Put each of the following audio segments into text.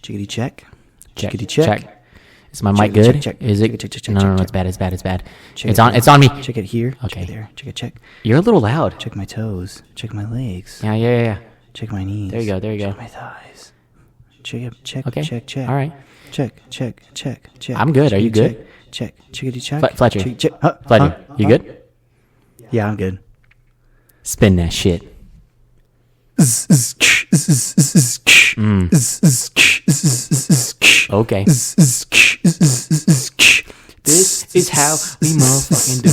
Chickadee check. Check. Chickadee check. Is my mic good? Check. Is it? Check. No, it's bad. It's bad. Check It's on. It's on me. Check it here. Okay. Check it there. Check it. Check. You're a little loud. Check my toes. Check my legs. Yeah. Check my knees. There you go. Check my thighs. Check. Okay. Check. All right. Check. I'm good. Are you good? Check. Chickadee check. Fletcher. Check. Fletcher, you good? Yeah, I'm good. Spin that shit. Okay. This is how we motherfucking do.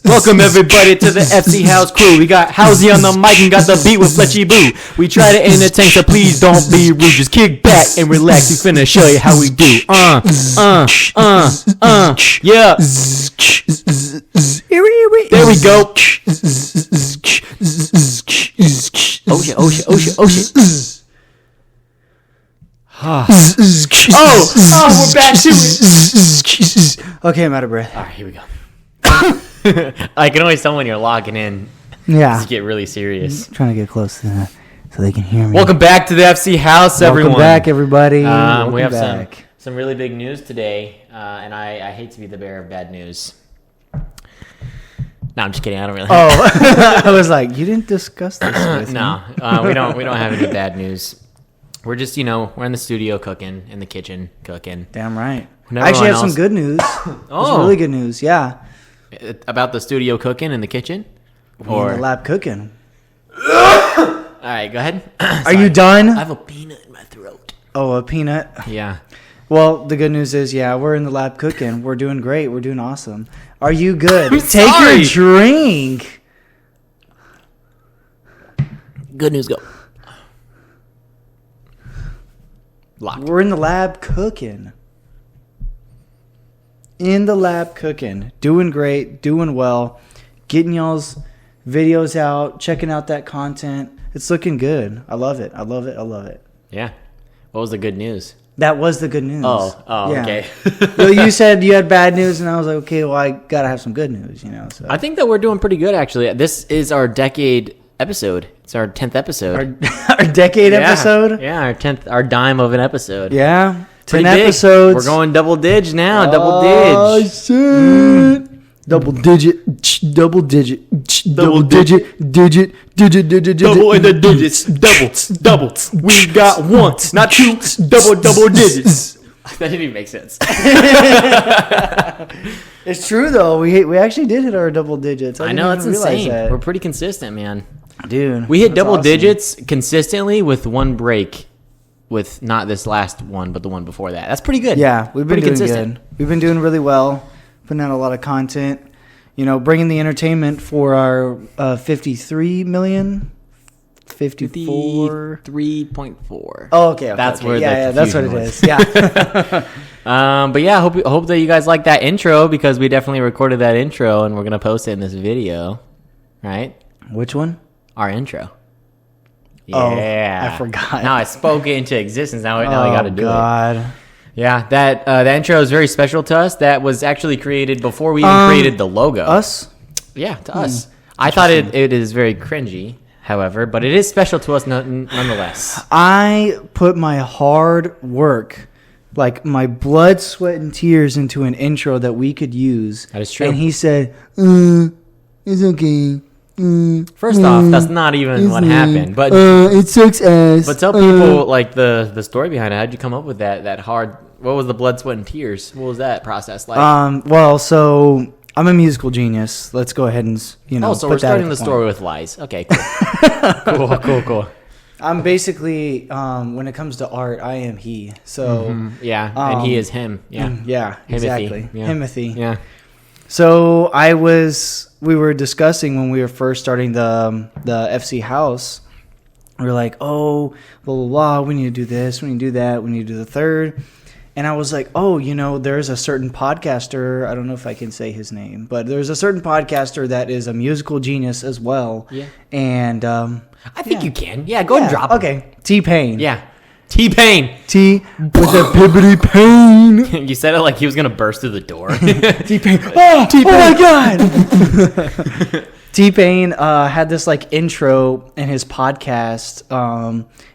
Welcome everybody to the FC House crew. We got Housey on the mic and got the beat with Fletchy Boo. We try to entertain, so please don't be rude. Just kick back and relax. We finna show you how we do. Yeah. There we go. Oh shit. We're back to it. Okay, I'm out of breath. All right, here we go. I can always tell when you're logging in. Yeah. To get really serious. Trying to get close to that so they can hear me. Welcome back to the FC House, everyone. Welcome back, everybody. We have some really big news today, and I hate to be the bearer of bad news. No, I'm just kidding. I don't really. I was like, you didn't discuss this with me. No, we don't have any bad news. We're just, we're in the studio cooking, in the kitchen cooking. Damn right. I actually have some good news. Some really good news, yeah. About the studio cooking in the kitchen? Or in the lab cooking. All right, go ahead. Are you done? I have a peanut in my throat. Oh, a peanut? Yeah. Well, the good news is, we're in the lab cooking. We're doing great. We're doing awesome. Are you good? Take your drink. Good news, go. Locked. We're in the lab cooking. In the lab cooking. Doing great. Doing well. Getting y'all's videos out. Checking out that content. It's looking good. I love it. Yeah. What was the good news? That was the good news. Okay. Well, you said you had bad news, and I was like, okay, well, I got to have some good news, So. I think that we're doing pretty good, actually. This is our decade episode. It's our 10th episode. Our decade episode? Yeah, our 10th, our dime of an episode. Yeah. 10 pretty episodes. Big. We're going double dig now. Double dig. Shit. Double digit. Double in the digits. Double. We got one, not two, double digits. That didn't even make sense. It's true though. We actually did hit our double digits. I know, that's insane. We're pretty consistent, man. Dude, we hit double digits consistently with one break. With not this last one, but the one before that. That's pretty good. Yeah, we've been doing consistent. Good. We've been doing really well. Putting out a lot of content. Bringing the entertainment for our 53 million. 53.4. Oh, okay. That's where that's what it is. Yeah. But yeah, hope that you guys like that intro because we definitely recorded that intro and we're gonna post it in this video, right? Which one? Our intro. Yeah, I forgot. Now I spoke it into existence. Now we got to do God. it. Yeah, that intro is very special to us. That was actually created before we even created the logo. Us? Yeah, to us. I thought it is very cringy, however, but it is special to us nonetheless. I put my hard work, like my blood, sweat, and tears into an intro that we could use. That is true. And he said, it's okay. First off, that's not even what happened. But it sucks ass. But tell people like the story behind it. How'd you come up with that hard? What was the blood, sweat, and tears? What was that process like? Well, so I'm a musical genius. Let's go ahead and so we're starting the story with lies. Okay, cool. cool. I'm basically when it comes to art, I am he. So and he is him. Yeah, exactly. Himothy. Yeah. So we were discussing when we were first starting the FC House. We were like, oh, blah, blah, blah. We need to do this. We need to do that. We need to do the third. And I was like, oh, there's a certain podcaster. I don't know if I can say his name, but there's a certain podcaster that is a musical genius as well. Yeah. And I think you can. Yeah, go ahead and drop him. Okay. T-Pain. Yeah. T-Pain. T with a pibbity pain. You said it like he was going to burst through the door. T-Pain. Oh, T-Pain. Oh, my God. T-Pain had this like intro in his podcast.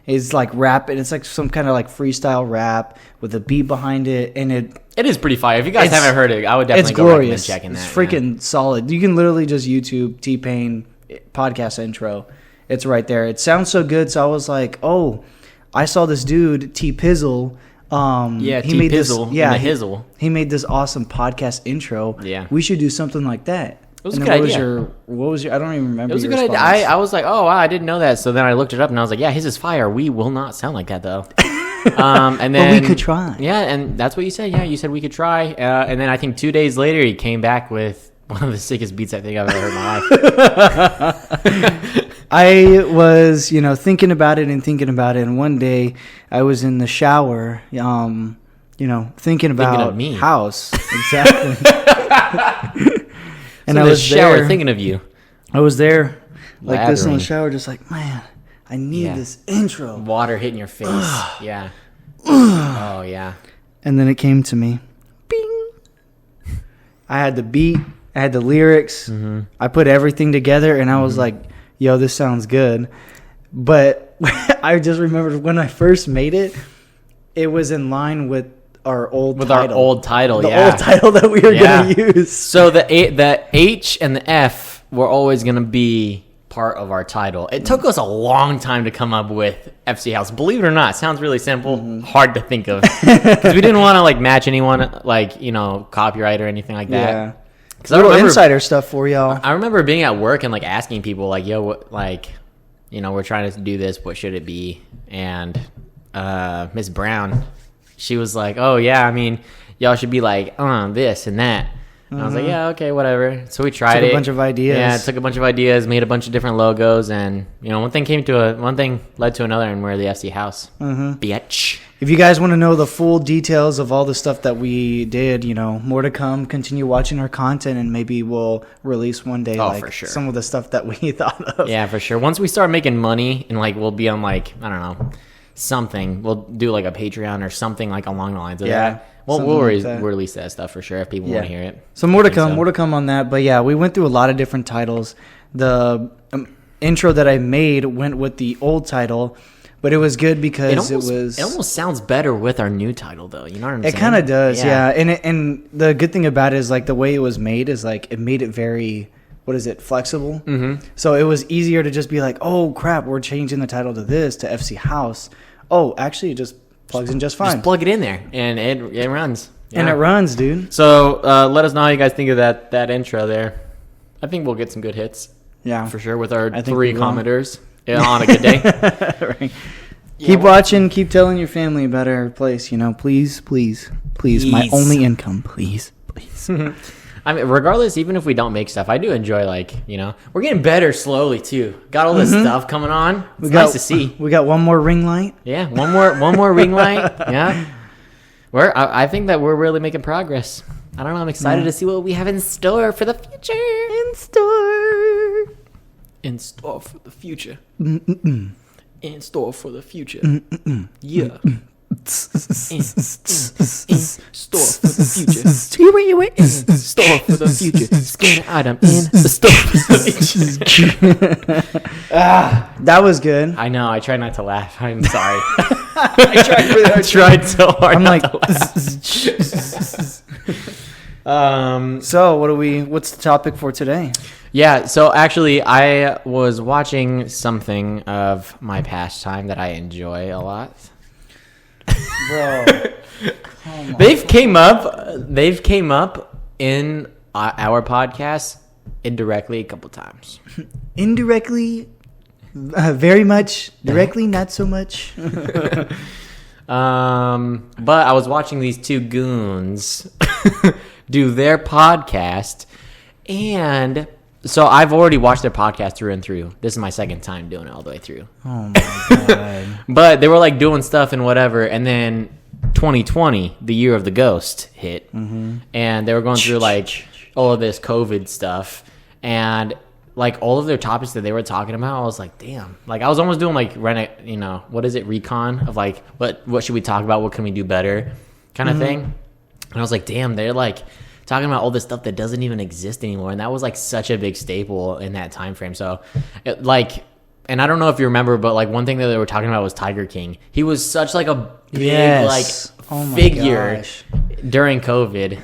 It's like rap, and it's like some kind of like freestyle rap with a beat behind it, and it is pretty fire. If you guys haven't heard it, I would definitely go recommend checking that. It's freaking solid. You can literally just YouTube T-Pain podcast intro. It's right there. It sounds so good. So I was like, oh, I saw this dude T-Pizzle. He made this. Yeah, Hizzle. He made this awesome podcast intro. Yeah, we should do something like that. It was a good idea. What was your? I don't even remember. It was a good idea. I was like, oh wow, I didn't know that. So then I looked it up and I was like, yeah, his is fire. We will not sound like that though. And then but we could try. Yeah, and that's what you said. Yeah, you said we could try. And then I think 2 days later he came back with one of the sickest beats I think I've ever heard in my life. I was, thinking about it, and one day I was in the shower, thinking about of me. House. Exactly. And I was shower there, thinking of you. I was there, like this in the shower, just like, man, I need this intro. Water hitting your face. Yeah. Oh, yeah. And then it came to me. Bing. I had the beat. I had the lyrics. Mm-hmm. I put everything together, and I was like, yo, this sounds good. But I just remembered when I first made it, it was in line with our old title. Our old title, the old title that we were going to use. So the H and the F were always going to be part of our title. It took us a long time to come up with FC House. Believe it or not, it sounds really simple, hard to think of. Because we didn't want to match anyone, copyright or anything like that. Yeah. Because little insider stuff for y'all. I remember being at work and asking people yo, what, we're trying to do this. What should it be? And Miss Brown, she was like, oh yeah, I mean, y'all should be this and that. And I was like, yeah, okay, whatever. So we tried it. Took a bunch of ideas. Yeah, took a bunch of ideas, made a bunch of different logos, and one thing led to another, and we're the FC House. Bitch. If you guys want to know the full details of all the stuff that we did, more to come. Continue watching our content, and maybe we'll release one day for sure. some of the stuff that we thought of. Yeah, for sure. Once we start making money, and we'll be on I don't know, something. We'll do a Patreon or something along the lines of that. We'll release that stuff for sure if people want to hear it. So more to come on that. But yeah, we went through a lot of different titles. The intro that I made went with the old title, but it was good because it almost sounds better with our new title though. You know what I'm saying? It kind of does, yeah. And the good thing about it is the way it was made is it made it very, flexible. Mm-hmm. So it was easier to just be oh crap, we're changing the title to FC House. Oh, actually, it just plugs in just fine. Just plug it in there, and it runs. Yeah. And it runs, dude. So let us know how you guys think of that intro there. I think we'll get some good hits. Yeah. For sure, with our 3 commenters on a good day. Right. Keep watching. Keep telling your family about our place. Please. My only income. Please. I mean, regardless, even if we don't make stuff, I do enjoy, we're getting better slowly, too. Got all this stuff coming on. It's nice to see. We got one more ring light. Yeah, one more ring light. Yeah. I think that we're really making progress. I don't know. I'm excited to see what we have in store for the future. In store for the future. Mm-mm. In store for the future. Mm-mm. Yeah. In store for the future. In store for the future. Scan item in the store for the future. That was good. I know. I tried not to laugh. I'm sorry. I tried so hard. I'm So what's the topic for today? Yeah, so actually I was watching something of my pastime that I enjoy a lot. Bro. They've came up in our podcast indirectly a couple times. Indirectly, very much. Directly, not so much. But I was watching these 2 goons do their podcast, and so I've already watched their podcast through and through. This is my second time doing it all the way through. Oh my god! But they were doing stuff and whatever, and then 2020, the year of the ghost, hit, and they were going through all of this COVID stuff, and all of their topics that they were talking about, I was like, damn. I was almost doing recon of what should we talk about? What can we do better? Kind of thing. And I was like, damn, they're talking about all this stuff that doesn't even exist anymore, and that was like such a big staple in that time frame. So, and I don't know if you remember, but like one thing that they were talking about was Tiger King. He was such like a big figure during COVID.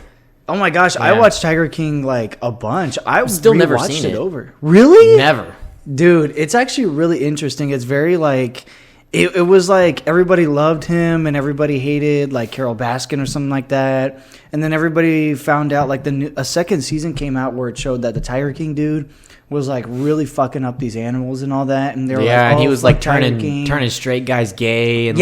Oh my gosh, yeah. I watched Tiger King like a bunch. I've still never seen it over. Really? Never. Dude, it's actually really interesting. It's very like it was like everybody loved him and everybody hated like Carol Baskin or something like that. And then everybody found out like a second season came out where it showed that the Tiger King dude was like really fucking up these animals and all that, and they were like, and he was like turning straight guys gay, and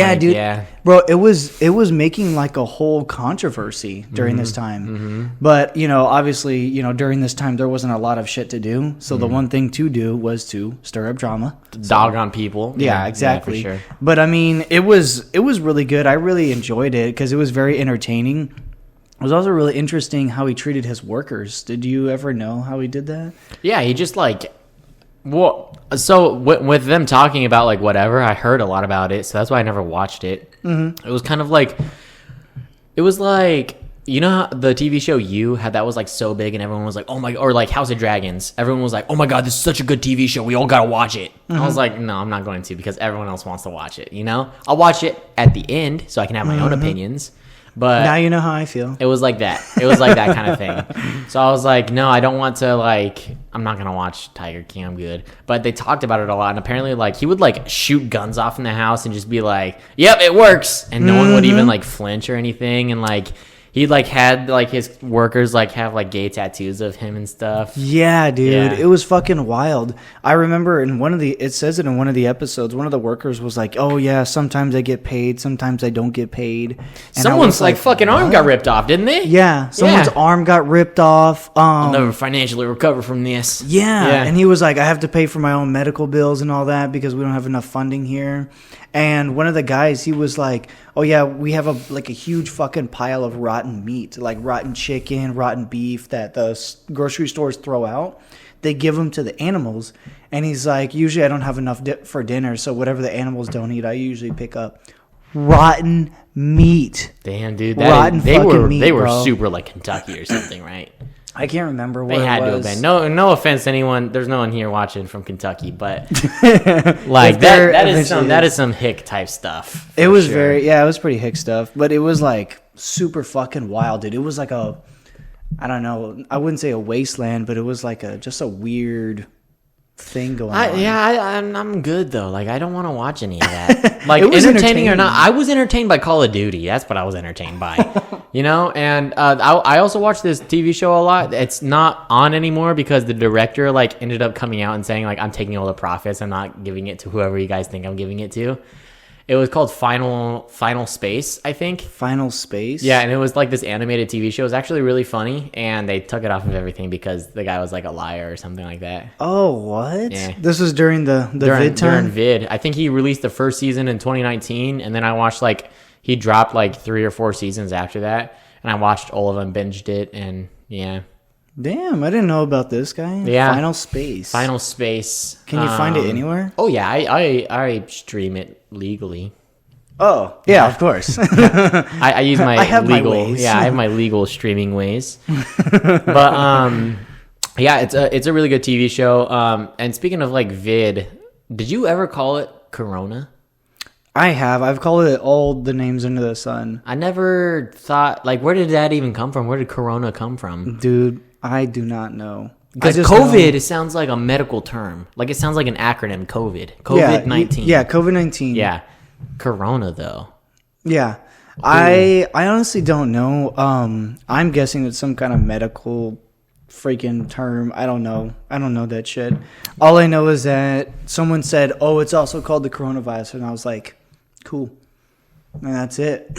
bro, it was making like a whole controversy during this time. But obviously, during this time there wasn't a lot of shit to do, so the one thing to do was to stir up drama, dog on people. Yeah, exactly. Yeah, for sure. But I mean, it was really good. I really enjoyed it because it was very entertaining. It was also really interesting how he treated his workers. Did you ever know how he did that? Yeah, he just like, so with them talking about like whatever, I heard a lot about it, so that's why I never watched it. It was kind of like, it was like, how the TV show You had that was like so big and everyone was like, oh my, or like House of Dragons. Everyone was like, oh my God, this is such a good TV show. We all gotta watch it. I was like, no, I'm not going to because everyone else wants to watch it. I'll watch it at the end so I can have my own opinions. But now you know how I feel. It was like that. It was like that kind of thing. So I was like, no, I don't want to I'm not going to watch Tiger King. I'm good. But they talked about it a lot. And apparently he would shoot guns off in the house and just be like, yep, it works. And no one would even flinch or anything. And he had his workers have gay tattoos of him and stuff. Yeah, dude. Yeah. It was fucking wild. I remember it says it in one of the episodes, one of the workers was like, oh yeah, sometimes I get paid, sometimes I don't get paid. And someone's fucking arm got ripped off, didn't they? Yeah. Someone's arm got ripped off. I'll never financially recover from this. Yeah. And he was like, I have to pay for my own medical bills and all that because we don't have enough funding here. And one of the guys, he was like, oh yeah, we have a huge fucking pile of rotten meat, like rotten chicken, rotten beef that the grocery stores throw out. They give them to the animals. And he's like, usually I don't have enough for dinner, so whatever the animals don't eat, I usually pick up rotten meat. Damn, dude. They were super Kentucky or something, right? I can't remember where they had it was. To have been. No offense to anyone. There's no one here watching from Kentucky, but that is some hick type stuff. It was it was pretty hick stuff, but it was super fucking wild, dude. It was I don't know, I wouldn't say a wasteland, but it was just a weird thing going on. I'm good though. I don't want to watch any of that. Entertaining or not, I was entertained by Call of Duty. That's what I was entertained by. And I also watched this TV show a lot. It's not on anymore because the director ended up coming out and saying I'm taking all the profits. I'm not giving it to whoever you guys think I'm giving it to. It was called Final Space, I think. Final Space? Yeah, and it was this animated TV show. It was actually really funny, and they took it off of everything because the guy was a liar or something like that. Oh, what? Yeah. This was during the vid time? During vid. I think he released the first season in 2019, and then I watched he dropped 3 or 4 seasons after that, and I watched all of them, binged it, and yeah. Damn, I didn't know about this guy. Yeah. Final Space. Can you find it anywhere? Oh, yeah. I stream it legally. Oh, yeah, of course. I use my I have legal... my ways. Yeah, I have my legal streaming ways. But, yeah, it's a really good TV show. And speaking of vid, did you ever call it Corona? I have. I've called it all the names under the sun. I never thought... where did that even come from? Where did Corona come from? Dude, I do not know. Because COVID, it sounds like a medical term. It sounds like an acronym, COVID. COVID-19. Yeah, COVID-19. Yeah. Corona, though. Yeah. I honestly don't know. I'm guessing it's some kind of medical freaking term. I don't know that shit. All I know is that someone said, oh, it's also called the coronavirus. And I was like, cool. And that's it.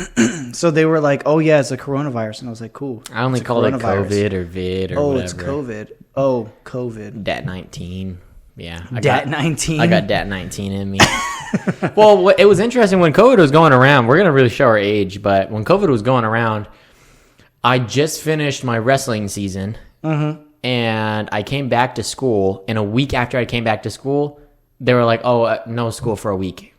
So they were like, oh, yeah, it's a coronavirus. And I was like, cool. I only call it COVID or vid or whatever. Oh, it's COVID. Oh, COVID. Dat-19. Yeah. Dat-19? I got Dat-19 in me. Well, it was interesting when COVID was going around. We're going to really show our age, but when COVID was going around, I just finished my wrestling season. Mm-hmm. And I came back to school. And a week after I came back to school, they were like, oh, no school for a week.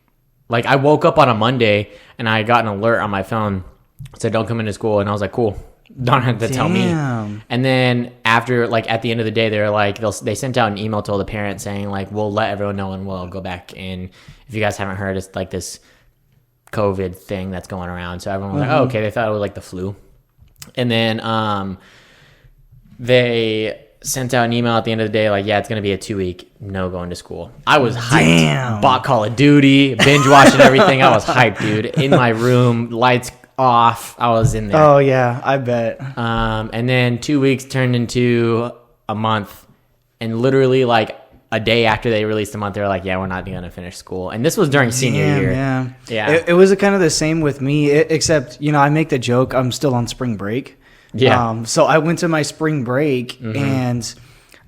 I woke up on a Monday and I got an alert on my phone that said, don't come into school. And I was like, cool. don't have to tell me. Damn. And then after, like, at the end of the day, they're like, they sent out an email to all the parents saying, like, we'll let everyone know and we'll go back. And if you guys haven't heard, it's like this COVID thing that's going around. So everyone was like, oh, okay. They thought it was like the flu. And then they sent out an email at the end of the day, like, yeah, it's going to be a 2-week no going to school. I was hyped. Damn. Bought Call of Duty, binge watching everything. I was hyped, dude. In my room, lights off. I was in there. Oh, yeah, I bet. And then 2 weeks turned into a month. And literally, like, a day after they released the month, they were like, yeah, we're not going to finish school. And this was during senior year. Yeah. It was kind of the same with me, except, I make the joke, I'm still on spring break. Yeah. So I went to my spring break, and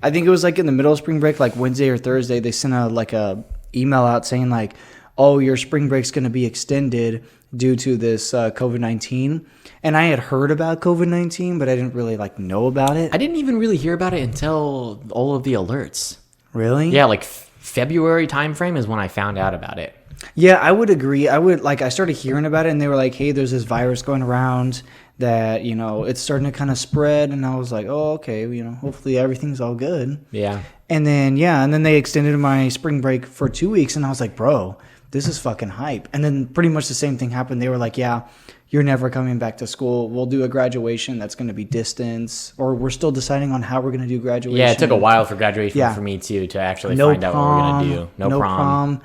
I think it was like in the middle of spring break, like Wednesday or Thursday, they sent a email out saying like, oh, your spring break's going to be extended due to this COVID-19. And I had heard about COVID-19, but I didn't really like know about it. I didn't even really hear about it until all of the alerts. Really? Yeah, like February timeframe is when I found out about it. Yeah, I would agree. I started hearing about it, and they were like, hey, there's this virus going around that, it's starting to kind of spread. And I was like, oh, okay, hopefully everything's all good. Yeah. And then they extended my spring break for 2 weeks, and I was like, bro, this is fucking hype. And then pretty much the same thing happened. They were like, yeah, you're never coming back to school. We'll do a graduation that's going to be distance, or we're still deciding on how we're going to do graduation. Yeah, it took a while for graduation for me too to actually find out what we're going to do. No prom.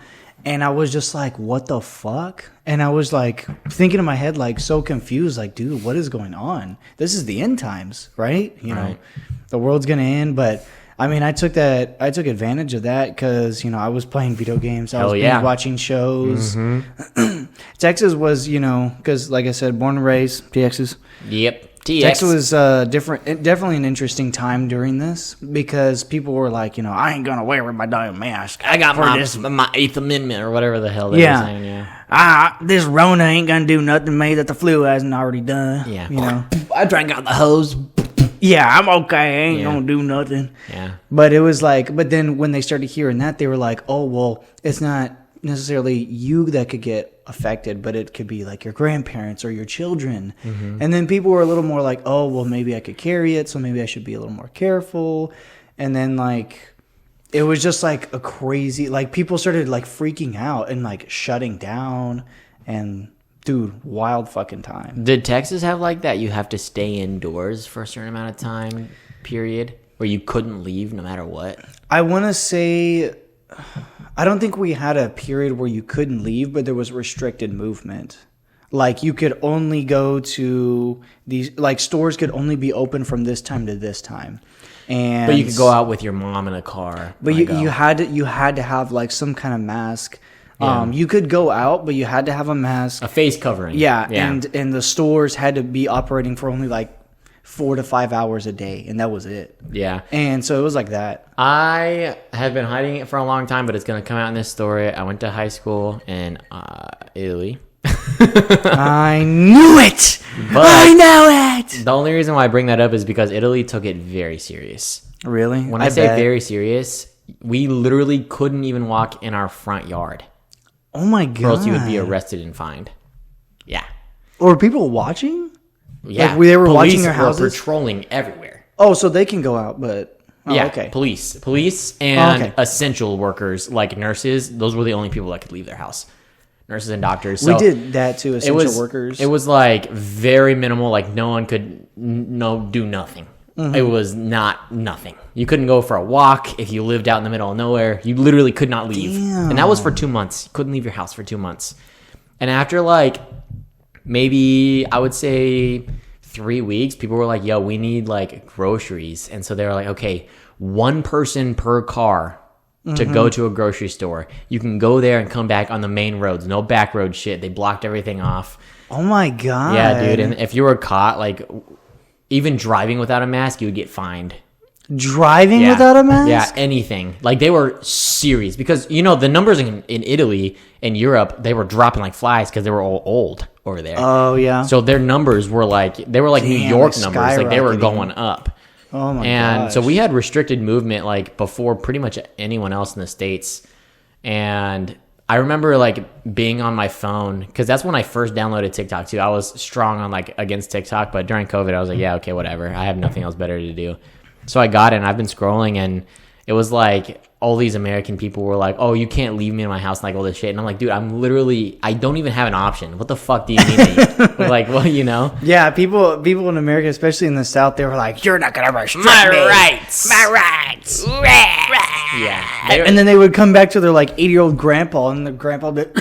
And I was just like, what the fuck? And I was like thinking in my head, like so confused, like, dude, what is going on? This is the end times, right? Know, the world's going to end. But I mean, I took advantage of that because, I was playing video games. I was watching shows. Mm-hmm. Texas was, because like I said, born and raised, Texas. Yep. Texas was definitely an interesting time during this because people were like, I ain't gonna wear my damn mask. I got my 8th Amendment or whatever the hell they were saying. Yeah. This Rona ain't gonna do nothing to me that the flu hasn't already done. Yeah. I drank out the hose. Yeah, I'm okay. I ain't gonna do nothing. Yeah. But it was like, but then when they started hearing that, they were like, oh well, it's not necessarily you that could get affected, but it could be like your grandparents or your children. Mm-hmm. And then people were a little more like, oh well, maybe I could carry it, so maybe I should be a little more careful. And then like it was just like a crazy, like people started like freaking out and like shutting down, and dude, wild fucking time. Did Texas have like that? You have to stay indoors for a certain amount of time period where you couldn't leave no matter what? I want to say, I don't think we had a period where you couldn't leave, but there was restricted movement. Like you could only go to these, like stores could only be open from this time to this time. But you could go out with your mom in a car. But you had to have like some kind of mask. Yeah. You could go out, but you had to have a mask, a face covering. Yeah. And the stores had to be operating for only like 4 to 5 hours a day, and that was it. Yeah. And so it was like that. I have been hiding it for a long time, but it's going to come out in this story. I went to high school in Italy. I knew it! But I know it! The only reason why I bring that up is because Italy took it very serious. Really? When I say very serious, we literally couldn't even walk in our front yard. Oh my God. Or else you would be arrested and fined. Yeah. Or people watching? Yeah. Like they were watching your houses? Police were patrolling everywhere. Oh, so they can go out, but... Oh, yeah, okay. Police and essential workers like nurses, those were the only people that could leave their house. Nurses and doctors. So we did that too, essential workers. It was like very minimal, like no one could do nothing. Mm-hmm. It was nothing. You couldn't go for a walk if you lived out in the middle of nowhere. You literally could not leave. Damn. And that was for 2 months. You couldn't leave your house for 2 months. And after like maybe I would say 3 weeks, people were like, yo, we need like groceries. And so they were like, okay, one person per car to go to a grocery store. You can go there and come back on the main roads. No back road shit. They blocked everything off. Oh my God. Yeah, dude. And if you were caught, like even driving without a mask, you would get fined. Driving without a mask? Yeah, anything. Like they were serious because, you know, the numbers in Italy and Europe, they were dropping like flies because they were all old over there. Oh, yeah. So their numbers were like, New York numbers. Like they were going up. Oh my god! And so we had restricted movement like before pretty much anyone else in the States. And I remember like being on my phone because that's when I first downloaded TikTok too. I was strong on like against TikTok, but during COVID, I was like, yeah, okay, whatever. I have nothing else better to do. So I got it and I've been scrolling and it was like all these American people were like, oh, you can't leave me in my house and like all this shit. And I'm like, dude, I don't even have an option. What the fuck do you need me? Like, well, you know? Yeah, people in America, especially in the South, they were like, you're not going to restrict My me. rights. My rights. Yeah. And then they would come back to their like 80-year-old grandpa and the grandpa would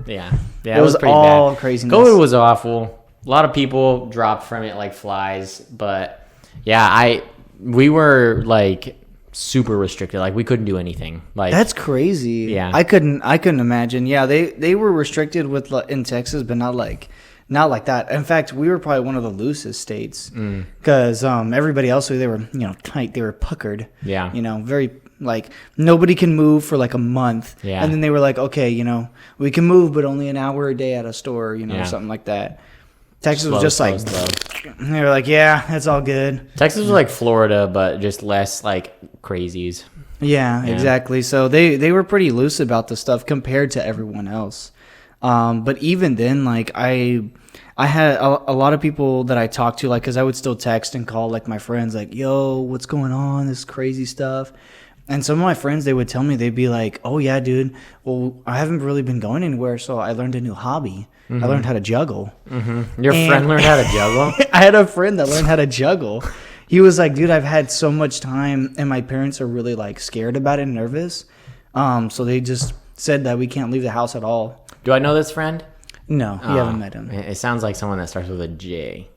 be Yeah. Yeah, it was pretty all bad. craziness. COVID was awful. A lot of people dropped from it like flies. But yeah, we were like super restricted. Like we couldn't do anything. Like That's crazy. Yeah. I couldn't imagine. Yeah, they were restricted with in Texas, but not like that. In fact, we were probably one of the loosest states because everybody else, they were tight. They were puckered. Yeah. Very like nobody can move for like a month. Yeah. And then they were like, okay, we can move, but only an hour a day at a store, Yeah. or something like that. Texas was Slow, just slow, like slow. they were like, yeah, that's all good. Texas was like Florida, but just less like crazies. Yeah, exactly. So they were pretty loose about the stuff compared to everyone else. But even then, like I had a lot of people that I talked to, like, because I would still text and call like my friends, like, yo, what's going on? This crazy stuff. And some of my friends, they would tell me, they'd be like, oh yeah, dude, well, I haven't really been going anywhere, so I learned a new hobby. I learned how to juggle. Your friend learned how to juggle? I had a friend that learned how to juggle. He was like, dude, I've had so much time, and my parents are really like scared about it and nervous. So they just said that we can't leave the house at all. Do I know this friend? No, you haven't met him. It sounds like someone that starts with a J.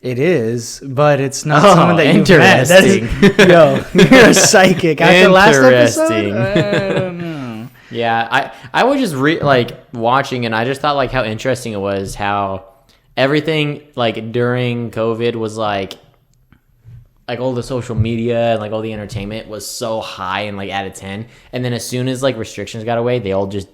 It is, but it's not someone that you've met. Interesting. Yo, you're a psychic. After last episode, Interesting. I don't know. Yeah, I was just watching, and I just thought like how interesting it was how everything like during COVID was like all the social media and like all the entertainment was so high and like out of 10, and then as soon as like restrictions got away, they all just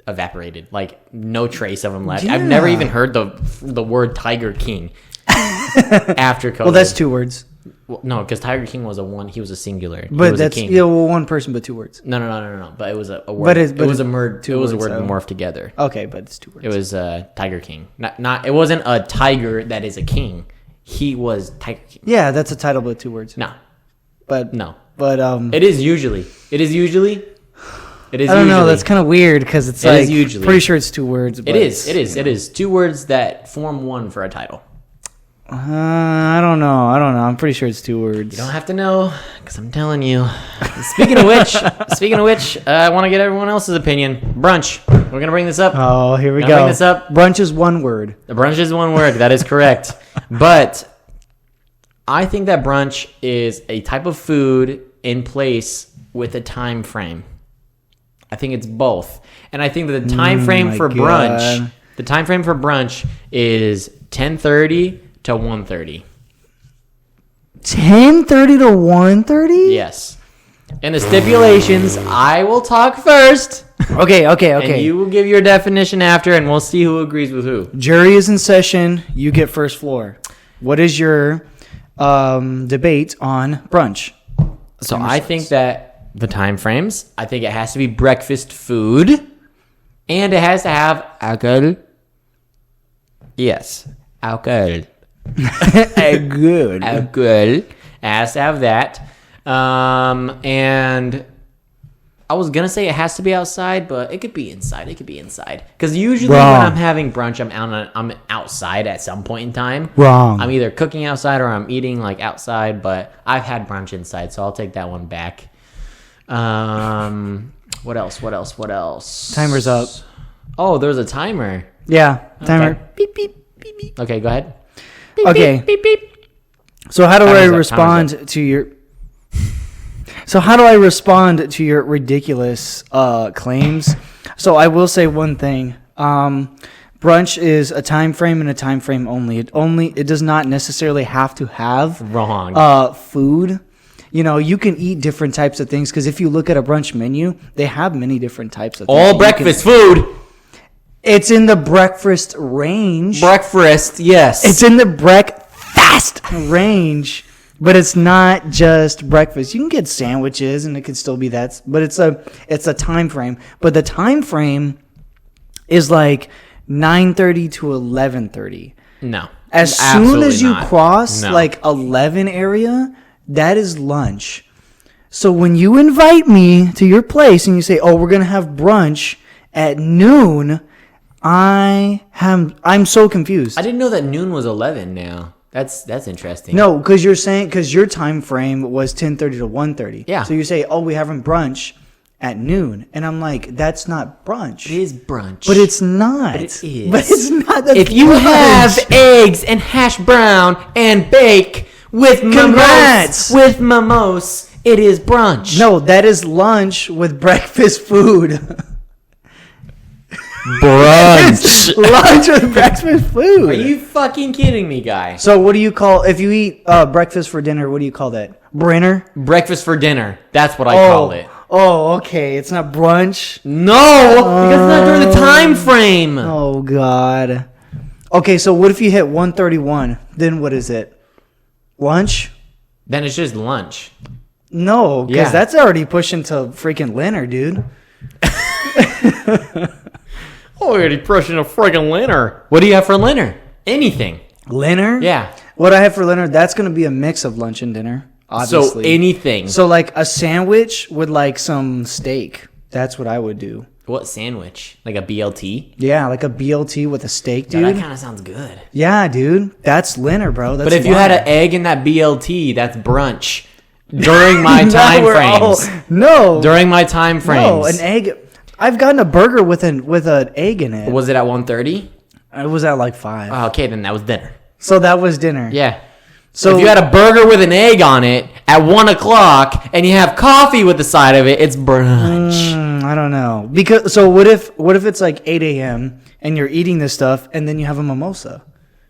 evaporated. Like no trace of them left. Yeah. I've never even heard the word Tiger King after COVID. Well, that's 2 words. Well, no, because Tiger King was he was a singular. He But was that's a king. one person, but 2 words. No. But it was a word. But it was a word. two It was a words, word so- morphed together. Okay, but it's 2 words. It was Tiger King. Not. It wasn't a tiger that is a king. He was Tiger King. Yeah, that's a title, but 2 words. No. But No. But It is usually. I don't know. That's kind of weird because it's It like is usually. pretty sure it's 2 words. But It is 2 words that form one for a title. I don't know. I'm pretty sure it's 2 words. You don't have to know because I'm telling you. Speaking of which, I want to get everyone else's opinion. Brunch. We're gonna bring this up. Oh, here we Can I go. bring this up? Brunch is 1 word. The brunch is 1 word. That is correct. But I think that brunch is a type of food in place with a time frame. I think it's both. And I think that the time frame my for God. brunch is 10:30 to 1:30. 10:30 to 1:30? Yes. And the stipulations, I will talk first. Okay. And you will give your definition after, and we'll see who agrees with who. Jury is in session. You get first floor. What is your debate on brunch? So I think that the time frames, I think it has to be breakfast food, and it has to have alcohol. Yes, alcohol. Good. Alcohol. It has to have that. And I was gonna say it has to be outside, but it could be inside. Because usually Wrong. when I'm having brunch, I'm outside at some point in time. Wrong. I'm either cooking outside or I'm eating like outside. But I've had brunch inside, so I'll take that one back. What else? Timer's up. Oh, there's a timer. Yeah. Timer. Okay. Beep, beep, beep, beep. Okay, go ahead. Beep, Okay. Beep, beep, beep. So how do I Timer's up, respond to your... So how do I respond to your ridiculous claims? So I will say one thing. Brunch is a time frame and a time frame only. It does not necessarily have to have Wrong. food. You can eat different types of things because if you look at a brunch menu, they have many different types of things. All that breakfast food. It's in the breakfast range. Breakfast, yes. It's in the breakfast range. But it's not just breakfast. You can get sandwiches, and it could still be that. But it's a time frame. But the time frame is like 9:30 to 11:30. No. As soon as you cross like 11 area, that is lunch. So when you invite me to your place and you say, "Oh, we're gonna have brunch at noon," I'm so confused. I didn't know that noon was 11 now. That's interesting. No, because your time frame was 10:30 to 1:30. Yeah. So you say, "Oh, we having brunch at noon," and I'm like, "That's not brunch." It is brunch. But it's not. But it is. But it's not. If you have eggs and hash brown and bake with mimose, it is brunch. No, that is lunch with breakfast food. Brunch. Lunch with breakfast food. Are you fucking kidding me, guy? So what do you call, if you eat breakfast for dinner, what do you call that? Brinner? Breakfast for dinner. That's what I call it. Oh, okay. It's not brunch? No, because it's not during the time frame. Oh, God. Okay, so what if you hit 1:31? Then what is it? Lunch? Then it's just lunch. No, because that's already pushing to freaking dinner, dude. Oh, you're already pushing a friggin' dinner. What do you have for dinner? Anything. Dinner? Yeah. What I have for dinner, that's going to be a mix of lunch and dinner, obviously. So anything. So like a sandwich with like some steak. That's what I would do. What sandwich? Like a BLT? Yeah, like a BLT with a steak, dude. That kind of sounds good. Yeah, dude. That's dinner, bro. That's but if you had an egg in that BLT, that's brunch. During my time frames. No. During my time frames. No, an egg. I've gotten a burger with an egg in it. Was it at 1:30? It was at like 5. Oh, okay, then that was dinner. So that was dinner. Yeah. So if you had a burger with an egg on it at 1 o'clock and you have coffee with the side of it, it's brunch. I don't know. So what if it's like 8 a.m. and you're eating this stuff and then you have a mimosa?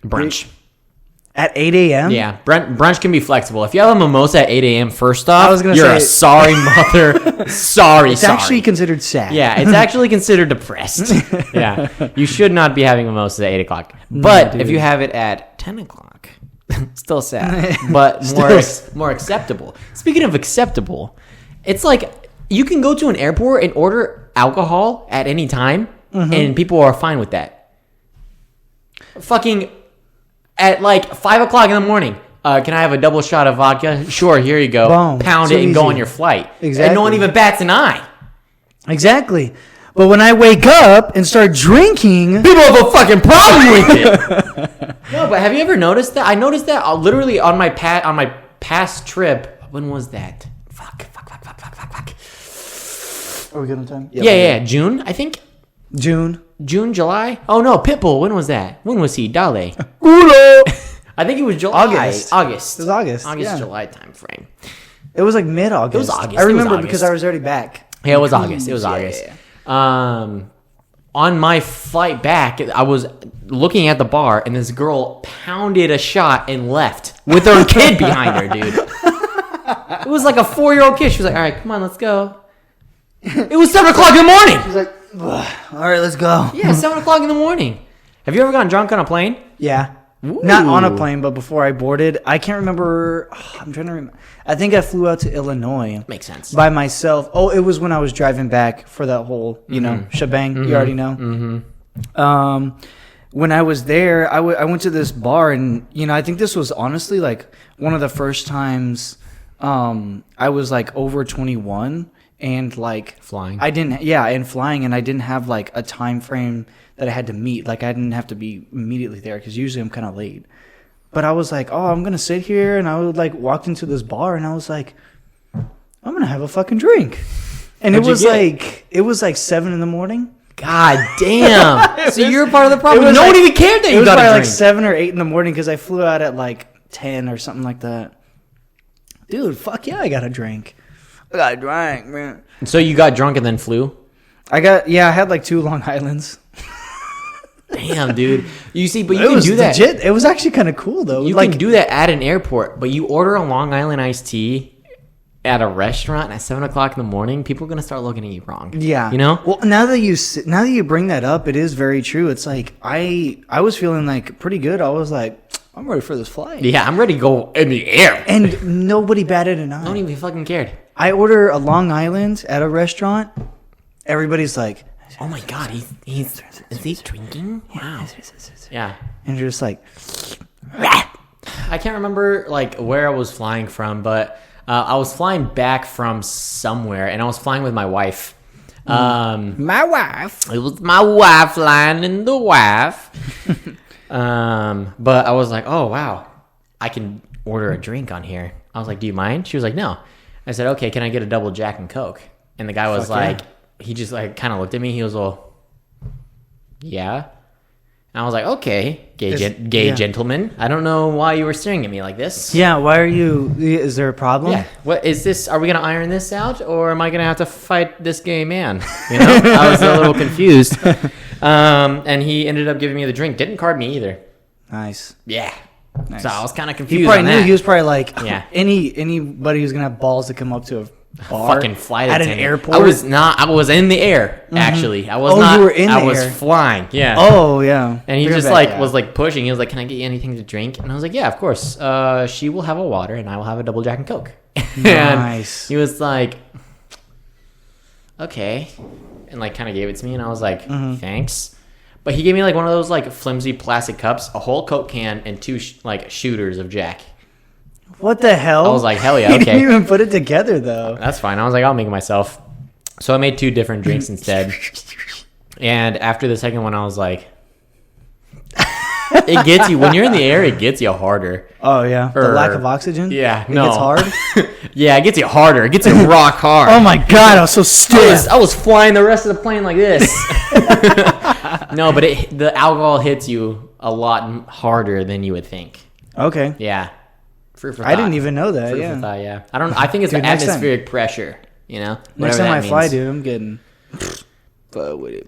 Brunch. At 8 a.m.? Yeah, brunch can be flexible. If you have a mimosa at 8 a.m., first off, you're say, a sorry mother. Sorry. It's actually considered sad. Yeah, it's actually considered depressed. Yeah, you should not be having mimosas at 8 o'clock. But if you have it at 10 o'clock, still sad, but more acceptable. Speaking of acceptable, it's like you can go to an airport and order alcohol at any time, and people are fine with that. Fucking... At like 5 o'clock in the morning, can I have a double shot of vodka? Sure, here you go. Boom. Pound So it and easy. go on your flight. Exactly. And no one even bats an eye. Exactly. But when I wake up and start drinking... People have a fucking problem with it. No, but have you ever noticed that? I noticed that literally on my past trip. When was that? Fuck. Are we good on time? Yeah. June, I think. June, July? Oh, no, Pitbull. When was that? When was he? Dale. I think it was July. August. It was August. Yeah. July time frame. It was like mid-August. It was August. I remember because I was already back. Yeah, it was August. It was August. Yeah. On my flight back, I was looking at the bar, and this girl pounded a shot and left with her kid behind her, dude. It was like a 4-year-old kid. She was like, all right, come on, let's go. It was 7 o'clock in the morning. She's like, all right, let's go. Yeah, 7 o'clock in the morning. Have you ever gotten drunk on a plane? Yeah. Ooh. Not on a plane, but before I boarded. I can't remember. I'm trying to remember. I think I flew out to Illinois. Makes sense. By myself. Oh, it was when I was driving back for that whole, shebang. You already know. Mm-hmm. When I was there, I went to this bar, and, I think this was honestly like one of the first times I was like over 21 and like flying. And flying, and I didn't have like a time frame that I had to meet. Like, I didn't have to be immediately there because usually I'm kind of late. But I was like, oh, I'm gonna sit here, and I would like walked into this bar, and I was like, I'm gonna have a fucking drink. And it was like 7 a.m. God damn! So you're part of the problem. No one even cared that you got a drink. Like 7 or 8 in the morning because I flew out at like 10 or something like that. Dude, fuck yeah, I got a drink. I got a drink, man. So you got drunk and then flew? I had like 2 Long Islands. Damn, dude. You see, but you it can was do that. Legit. It was actually kind of cool, though. You can do that at an airport, but you order a Long Island iced tea at a restaurant at 7 o'clock in the morning, people are going to start looking at you wrong. Yeah. You know? Well, now that you bring that up, it is very true. It's like, I was feeling like pretty good. I was like, I'm ready for this flight. Yeah, I'm ready to go in the air. And nobody batted an eye. I don't even fucking cared. I order a Long Island at a restaurant. Everybody's like, oh my God, is he drinking? Wow. Yeah. And you're just like, I can't remember like where I was flying from, but I was flying back from somewhere, and I was flying with my wife. my wife. It was my wife flying in the wife. But I was like, oh wow, I can order a drink on here. I was like, do you mind? She was like, no. I said, okay, can I get a double Jack and Coke? And the guy was like, he just like kind of looked at me. He was all, yeah. And I was like, okay, gay gentleman. I don't know why you were staring at me like this. Yeah, why are you? Is there a problem? Yeah. What is this? Are we gonna iron this out, or am I gonna have to fight this gay man? You know, I was a little confused. And he ended up giving me the drink. Didn't card me either. Nice. Yeah. Nice. So I was kind of confused. He probably on knew. that. He was probably like, yeah. Anybody who's gonna have balls to come up to a bar, fucking flight at attendant. an airport. I was not. I was in the air. Actually, I was Oh, not. you were in the I was air. flying. Yeah. Oh yeah. And he You're just back like out. was like pushing. He was like, "Can I get you anything to drink?" And I was like, "Yeah, of course." She will have a water, and I will have a double Jack and Coke. Nice. And he was like, "Okay," and like kind of gave it to me, and I was like, "Thanks." But he gave me like one of those like flimsy plastic cups, a whole Coke can, and two like shooters of Jack. What the hell? I was like, hell yeah, He okay. didn't even put it together though. That's fine. I was like, I'll make it myself. So I made 2 different drinks instead. And after the second one, I was like, it gets you. When you're in the air, it gets you harder. Oh yeah. The lack of oxygen. Yeah. It No. gets hard. Yeah, it gets you harder. It gets you rock hard. Oh my god, I was so stiff. I was flying the rest of the plane like this. No, but the alcohol hits you a lot harder than you would think. Okay. Yeah. Food for I thought. didn't even know that. Food Yeah. for thought, yeah. I think it's Dude, the next time. atmospheric pressure, you know? Next Whatever time I that fly, means. dude, I'm getting.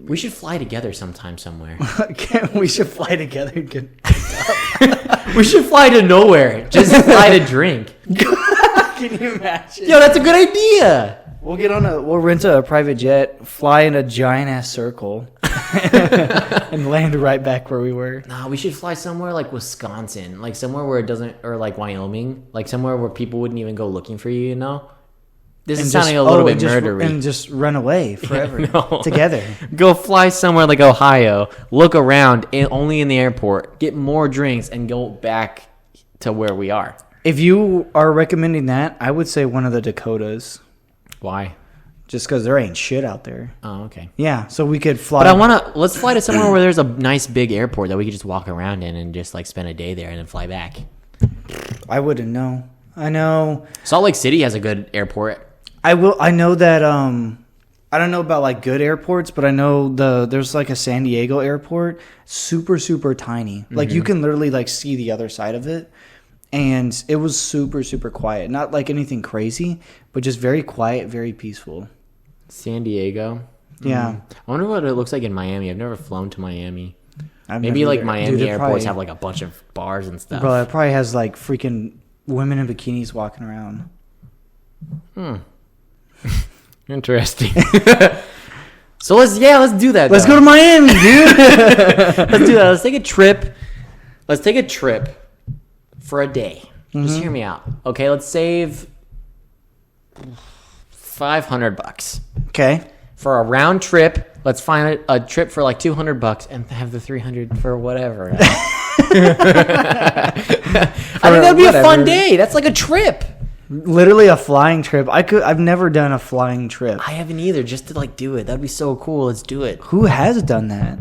We should fly together sometime somewhere. We should fly together. And get... We should fly to nowhere. Just fly to drink. Can you imagine? Yo, that's a good idea. We'll rent a private jet, fly in a giant ass circle, and land right back where we were. Nah, we should fly somewhere like Wisconsin, like somewhere where it doesn't, or like Wyoming, like somewhere where people wouldn't even go looking for you. You know, this is sounding a little bit murdery. And just run away forever No. together. Go fly somewhere like Ohio, look around, only in the airport, get more drinks, and go back to where we are. If you are recommending that, I would say one of the Dakotas, Why? just because there ain't shit out there. Oh, okay. Yeah, so we could fly. But let's fly to somewhere where there's a nice big airport that we could just walk around in and just like spend a day there and then fly back. I wouldn't know. I know. Salt Lake City has a good airport. I know that. I don't know about like good airports, but I know there's like a San Diego airport, super super tiny. Like you can literally like see the other side of it. And it was super, super quiet. Not like anything crazy, but just very quiet, very peaceful. San Diego. Yeah. I wonder what it looks like in Miami. I've never flown to Miami. I've Maybe never like either. Miami Dude, it airports probably- have like a bunch of bars and stuff. Bro, it probably has like freaking women in bikinis walking around. Interesting. So let's do that. Let's go to Miami, dude. Let's do that. Let's take a trip. Let's take a trip for a day. Just hear me out. Okay, let's save $500 Okay. for a round trip. Let's find a trip for like $200 and have the $300 for whatever. I think that'd be a fun day. That's like a trip. Literally a flying trip. I've never done a flying trip. I haven't either. Just to like do it. That'd be so cool. Let's do it. Who has done that?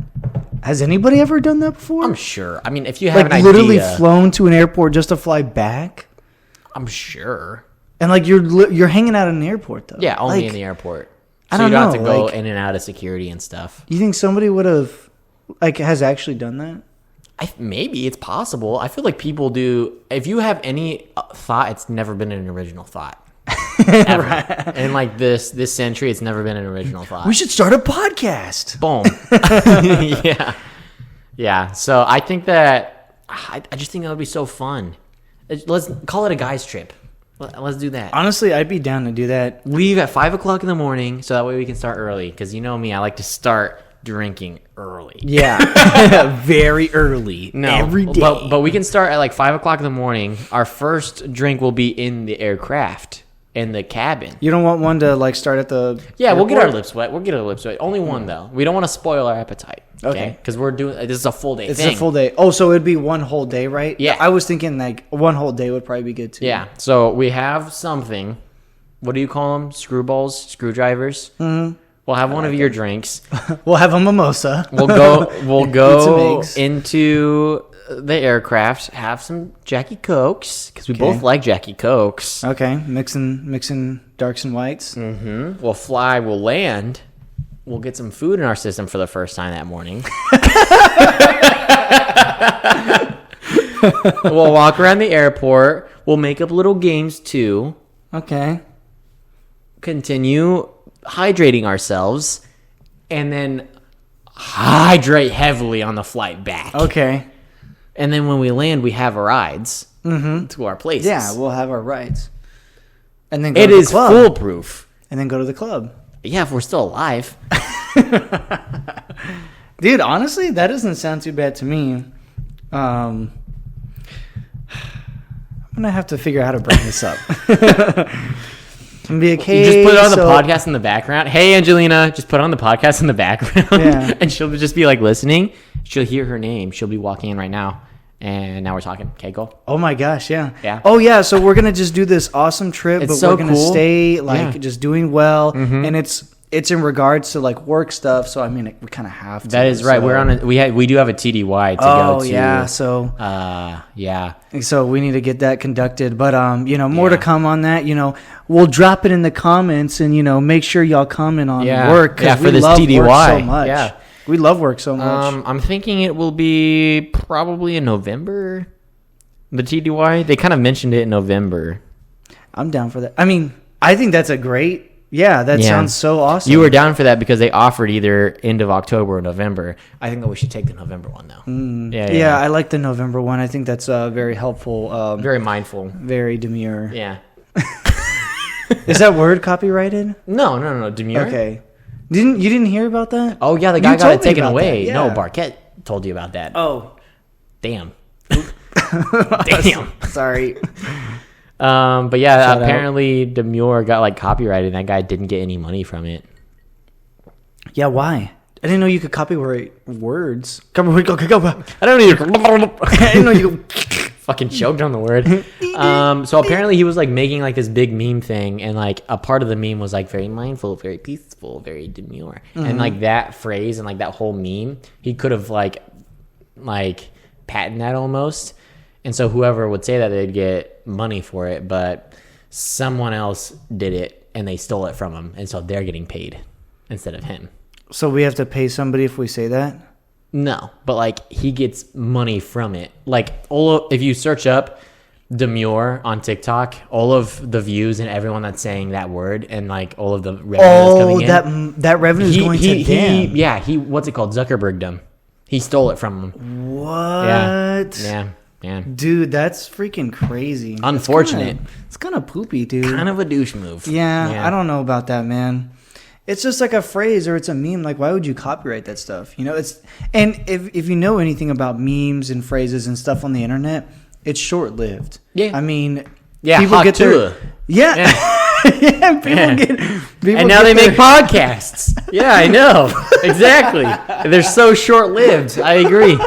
Has anybody ever done that before? I'm sure. I mean, if you have like an literally idea, flown to an airport just to fly back, I'm sure. and like you're hanging out in an airport though. Yeah, only Like, in the airport. I So don't you don't have to know, go like- in and out of security and stuff. You think somebody would have has actually done that? Maybe it's possible. I feel like people do. If you have any thought, it's never been an original thought. Ever. Right. In like this century, it's never been an original thought. We should start a podcast. Boom. Yeah. So I think that I just think that would be so fun. Let's call it a guys trip. Let's do that. Honestly, I'd be down to do that. Leave at 5:00 in the morning, so that way we can start early. Because you know me, I like to start drinking early. Yeah. Very early. No, every day. But we can start at like 5 o'clock in the morning. Our first drink will be in the aircraft, in the cabin. You don't want one to like start at the Yeah, we'll get our airport? lips wet. We'll get our lips wet. Only one though. We don't want to spoil our appetite. Okay. Because we're doing this is a full day It's thing. a full day. Oh, so it'd be one whole day, right? Yeah. I was thinking like one whole day would probably be good too. Yeah. So we have something. What do you call them? Screwballs, screwdrivers. Mm-hmm. We'll have one of your drinks. We'll have a mimosa. We'll go Eat some eggs. into the aircraft. Have some Jackie Cokes because we both like Jackie Cokes. Okay, mixing darks and whites. Mm-hmm. We'll fly. We'll land. We'll get some food in our system for the first time that morning. We'll walk around the airport. We'll make up little games too. Okay. Continue hydrating ourselves, and then hydrate heavily on the flight back. Okay. And then when we land, we have rides to our places. Yeah, we'll have our rides. And then go It to the is club. foolproof. And then go to the club. Yeah, if we're still alive. Dude, honestly, that doesn't sound too bad to me. I'm gonna have to figure out how to bring this up. And be like, You just put it on the podcast in the background. Hey, Angelina, just put on the podcast in the background. Yeah. And she'll just be like listening. She'll hear her name. She'll be walking in right now. And now we're talking. Okay, go. Oh my gosh, yeah. Yeah. Oh yeah, so we're gonna just do this awesome trip, It's but so we're gonna cool. stay like Yeah. just doing well, and it's in regards to like work stuff. So I mean, we kind of have to. That is right. so- We're on we do have a TDY to go to. yeah. So Yeah. so we need to get that conducted, but more to Yeah. come on that. We'll drop it in the comments, and make sure y'all comment on Yeah. work Yeah, because for we this love work TDY. so much. Yeah. We love work so much. I'm thinking it will be probably in November. The TDY, they kind of mentioned it in November. I'm down for that. I mean, I think that's a great. Yeah, that Yeah. sounds so awesome. You were down for that because they offered either end of October or November. I think that we should take the November one though. Yeah, I like the November one. I think that's very helpful. Very mindful. Very demure. Yeah. Is that word copyrighted? No. Demure. Okay. You didn't hear about that? Oh yeah, the guy You got told it me taken about away. that, No, yeah. Barquette told you about that. Oh, Damn. Damn. sorry. But yeah, Shout out. apparently Demure got like copyrighted, and that guy didn't get any money from it. Yeah, why? I didn't know you could copyright words. Copyright. Go. I don't even. I didn't know you. Fucking choked on the word. So apparently he was like making like this big meme thing, and like a part of the meme was like very mindful, very peaceful, very demure, and like that phrase and like that whole meme, he could have like patented that almost. And so whoever would say that, they'd get money for it, but someone else did it and they stole it from him, and so they're getting paid instead of him. So we have to pay somebody if we say that? No, but like he gets money from it. Like if you search up Demure on TikTok, all of the views and everyone that's saying that word and like all of the revenue that's coming in. that revenue is going to them. He what's it called? Zuckerberg'd him. He stole it from him. What? Yeah. Dude, that's freaking crazy. Unfortunate. It's kind of poopy, dude. Kind of a douche move. Yeah, I don't know about that, man. It's just like a phrase or it's a meme. Like, why would you copyright that stuff? And if you know anything about memes and phrases and stuff on the internet, it's short lived. Yeah. I mean, Yeah, people get their Hot yeah. People and now get they their- make podcasts. Yeah, I know. Exactly. They're so short lived. I agree.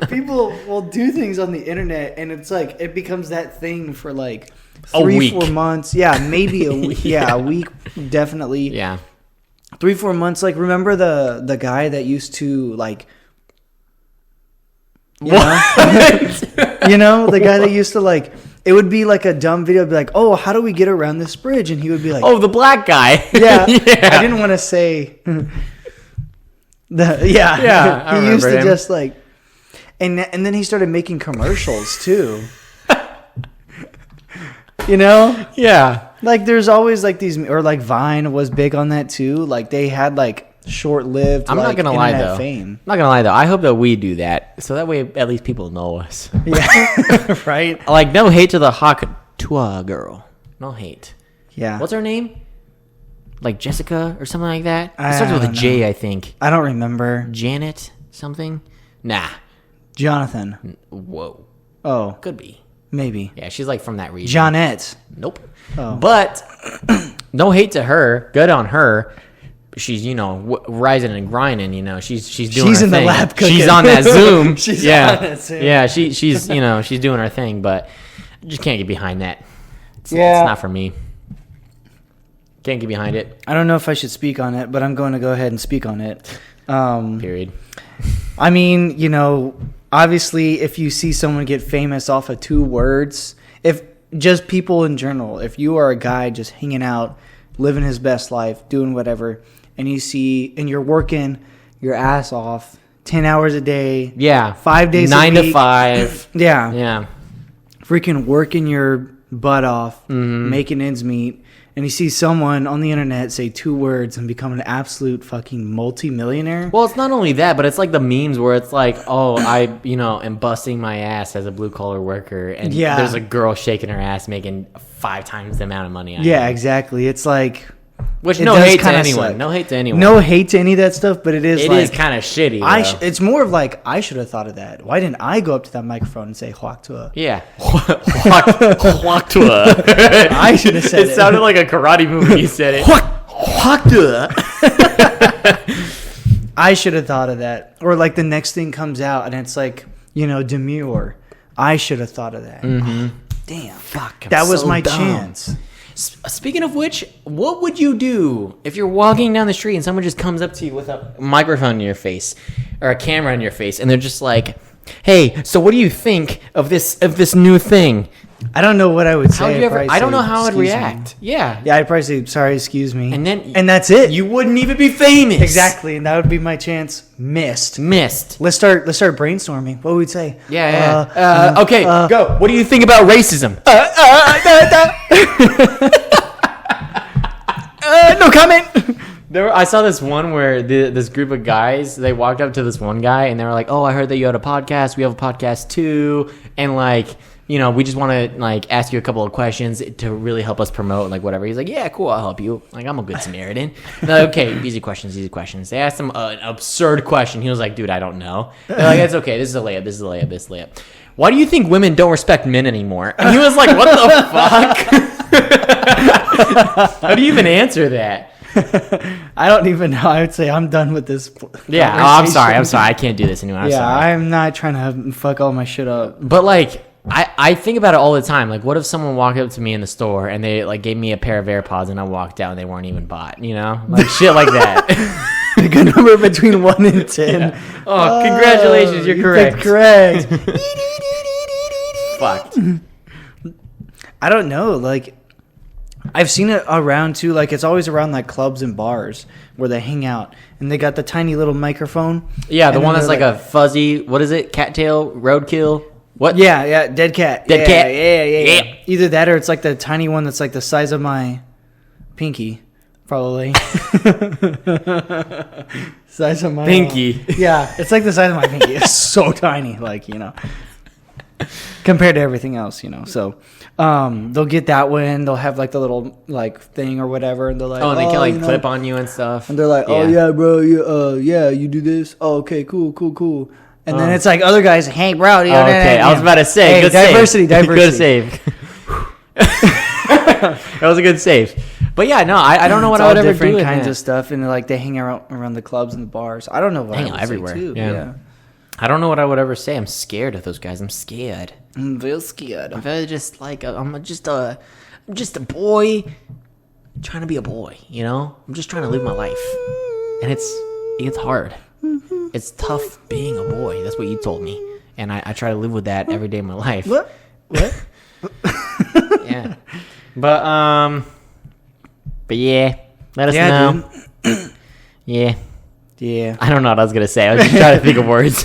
people will do things on the internet, and it's like it becomes that thing for like A 3-4 week. months. Yeah, maybe a week. Yeah, a week definitely. Yeah. 3-4 months. Like, remember the guy that used to like. You know? The guy that used to like. It would be like a dumb video. It'd be like, "Oh, how do we get around this bridge?" And he would be like, Oh, the black guy. yeah. I didn't want to say. Yeah, he I used remember to him. just like, and then he started making commercials too. Yeah. Like there's always like these, or like Vine was big on that too. Like they had like short-lived. I'm not gonna lie internet though. Fame. I'm not gonna lie though. I hope that we do that, so that way at least people know us. Yeah, right. Like no hate to the Hawk Tua girl. No hate. Yeah. What's her name? like Jessica or something like that. It starts with a J, I think. I don't remember. Janet something? Nah. Jonathan. Whoa. Oh, Could be. maybe. Yeah, she's like from that region. Jeanette. Nope. Oh. But no hate to her. Good on her. She's, you know, rising and grinding, you know. She's doing her in thing. the lab cooking. She's on that Zoom. She's yeah. on that Zoom. Yeah, she's, you know, she's doing her thing, but I just can't get behind that. It's not for me. Can't get behind it. I don't know if I should speak on it, but I'm going to go ahead and speak on it. Period. I mean, you know, obviously, if you see someone get famous off of 2 words, if just people in general, if you are a guy just hanging out, living his best life, doing whatever, and you're working your ass off 10 hours a day, Yeah. 5 days 9 a week, to 5. yeah, Yeah. freaking working your butt off, making ends meet, and you see someone on the internet say 2 words and become an absolute fucking multi-millionaire. Well, it's not only that, but it's like the memes where it's like, oh, I, you know, am busting my ass as a blue collar worker, and Yeah. there's a girl shaking her ass making 5 times the amount of money I Yeah, am. exactly. It's like, Which it no does hate to kinda anyone. suck. No hate to anyone. no hate to any of that stuff, but it is It like, is kind of shitty. it's more of like, I should have thought of that. Why didn't I go up to that microphone and say "hwak to a"? Yeah. Hwak to a. I should have said it. It sounded like a karate movie when you said it. Hwak to a. I should have thought of that. Or like the next thing comes out and it's like, you know, demure. I should have thought of that. Damn. Fuck. That was so my dumb. chance. Speaking of which, what would you do if you're walking down the street and someone just comes up to you with a microphone in your face or a camera in your face and they're just like, "Hey, so what do you think of this new thing?" I don't know what I would How say. would you ever? I'd I don't say, know how I'd "Excuse me." react. Yeah. Yeah, I'd probably say, "Sorry, excuse me." And that's it. You wouldn't even be famous. Exactly, and that would be my chance. Missed. Missed. Let's start brainstorming. What would we say? Yeah. Okay, go. What do you think about racism? No comment. I saw this one where this group of guys, they walked up to this one guy and they were like, "Oh, I heard that you had a podcast. We have a podcast too, and like, you know, we just want to like ask you a couple of questions to really help us promote, like whatever." He's like, "Yeah, cool, I'll help you. Like, I'm a good Samaritan." They're like, "Okay, easy questions, easy questions." They asked him an absurd question. He was like, "Dude, I don't know." They're like, "It's okay. This is a layup. This is a layup. This is a layup. Why do you think women don't respect men anymore?" And he was like, "What the fuck?" How do you even answer that? I don't even know. I would say I'm done with this. Yeah, I'm sorry. I can't do this anymore. I'm sorry. I'm not trying to fuck all my shit up. But like, I think about it all the time. Like, what if someone walked up to me in the store and they like gave me a pair of AirPods and I walked out and they weren't even bought? You know, like shit like that. A good number between 1 and 10. Yeah. Oh, congratulations, you're correct. Correct. Fucked. I don't know. Like, I've seen it around too. Like, it's always around like clubs and bars where they hang out, and they got the tiny little microphone. Yeah, the and one then that's they're like a fuzzy. What is it? Cattail, roadkill. What? Yeah, dead cat. Dead cat. Yeah. Either that or it's like the tiny one that's like the size of my pinky, probably. Size of my Pinky. Yeah, it's like the size of my pinky. It's so tiny, like, you know, compared to everything else, you know. So, they'll get that one. They'll have like the little like thing or whatever, and they're like, Oh, and they can like you know, clip on you and stuff. and they're like, "Oh yeah, bro, you do this. Oh, okay, cool." And then it's like other guys, "Hey, bro." Okay, I was about to say, Hey, good diversity. Good save. That was a good save. But yeah, no, I don't know what It's I all would ever do different with kinds that. of stuff, and like they hang around the clubs and the bars. I don't know what Hang I out would say, everywhere, too. yeah. I don't know what I would ever say. I'm scared of those guys. I'm scared. I'm real scared. I'm very just like I'm just a boy trying to be a boy. You know, I'm just trying to live my life, and it's hard. It's tough being a boy. That's what you told me, and I try to live with that every day of my life. What? Yeah, but yeah, let us know. Dude. Yeah. Yeah. I don't know what I was gonna say. I was just trying to think of words.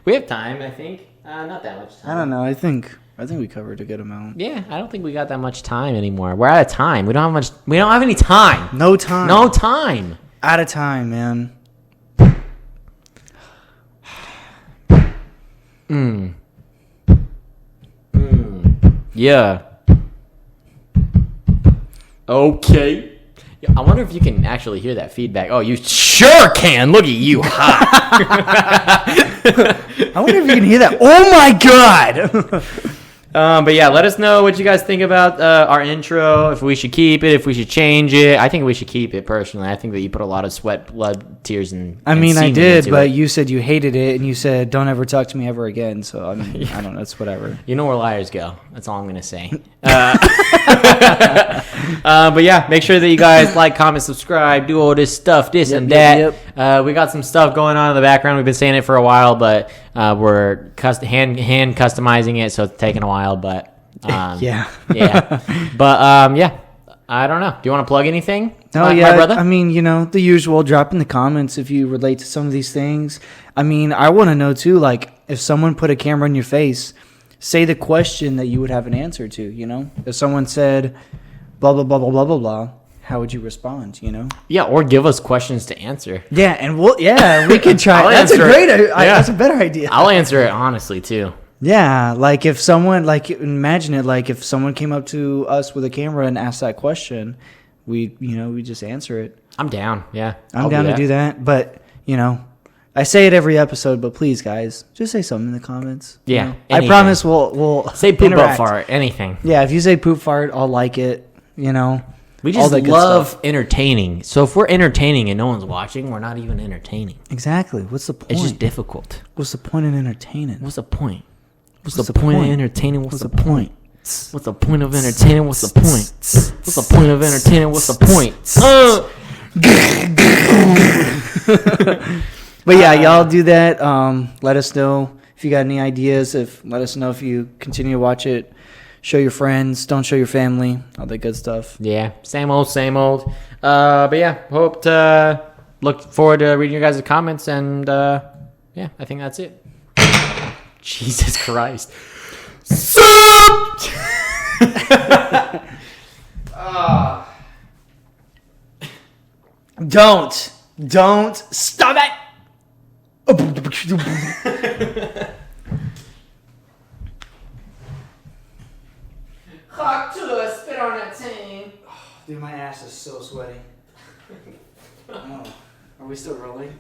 We have time, I think. Not that much time. I don't know. I think we covered a good amount. Yeah, I don't think we got that much time anymore. We're out of time. We don't have much. We don't have any time. No time. No time. Out of time, man. Yeah. Okay. I wonder if you can actually hear that feedback. Oh, you sure can. Look at you, hot. I wonder if you can hear that. Oh my god! But yeah, let us know what you guys think about our intro. If we should keep it, if we should change it. I think we should keep it personally. I think that you put a lot of sweat, blood, tears, and I mean, I semen did, into but it. you said you hated it, and you said don't ever talk to me ever again. So I mean, I don't know. It's whatever. You know where liars go. That's all I'm gonna say. But yeah, make sure that you guys like, comment, subscribe, do all this stuff, this and that. We got some stuff going on in the background. We've been saying it for a while, but we're hand customizing it, so it's taking a while. But Yeah. But yeah, I don't know. Do you want to plug anything? No, my brother? I mean, you know, the usual. Drop in the comments if you relate to some of these things. I mean, I want to know too. Like, if someone put a camera in your face, say the question that you would have an answer to. You know, if someone said, "Blah blah blah blah blah blah blah," how would you respond? You know? Yeah, or give us questions to answer. Yeah, and we could try. I'll That's a answer great. it. That's a better idea. I'll answer it honestly too. Yeah, like if someone, like imagine it, like if someone came up to us with a camera and asked that question, we just answer it. I'm down. Yeah, I'm down to do that. But I say it every episode, but please, guys, just say something in the comments. Yeah, I promise we'll say poop, butt, interact. fart, anything. Yeah, if you say poop, fart, I'll like it. We all just that good love stuff. entertaining. So if we're entertaining and no one's watching, we're not even entertaining. Exactly. What's the point? It's just difficult. What's the point in entertaining? What's the point? What's What's the the point of point? entertaining? What's the point? point? What's the point of entertaining? What's the point? What's the point of entertaining? What's the point? But yeah, y'all do that. Let us know if you got any ideas. Let us know if you continue to watch it. Show your friends. Don't show your family. All that good stuff. Yeah, same old, same old. But yeah, look forward to reading your guys' comments, and yeah, I think that's it. Jesus Christ. Don't stop it. Fuck to spit on that thing. Dude, my ass is so sweaty. Oh, are we still rolling?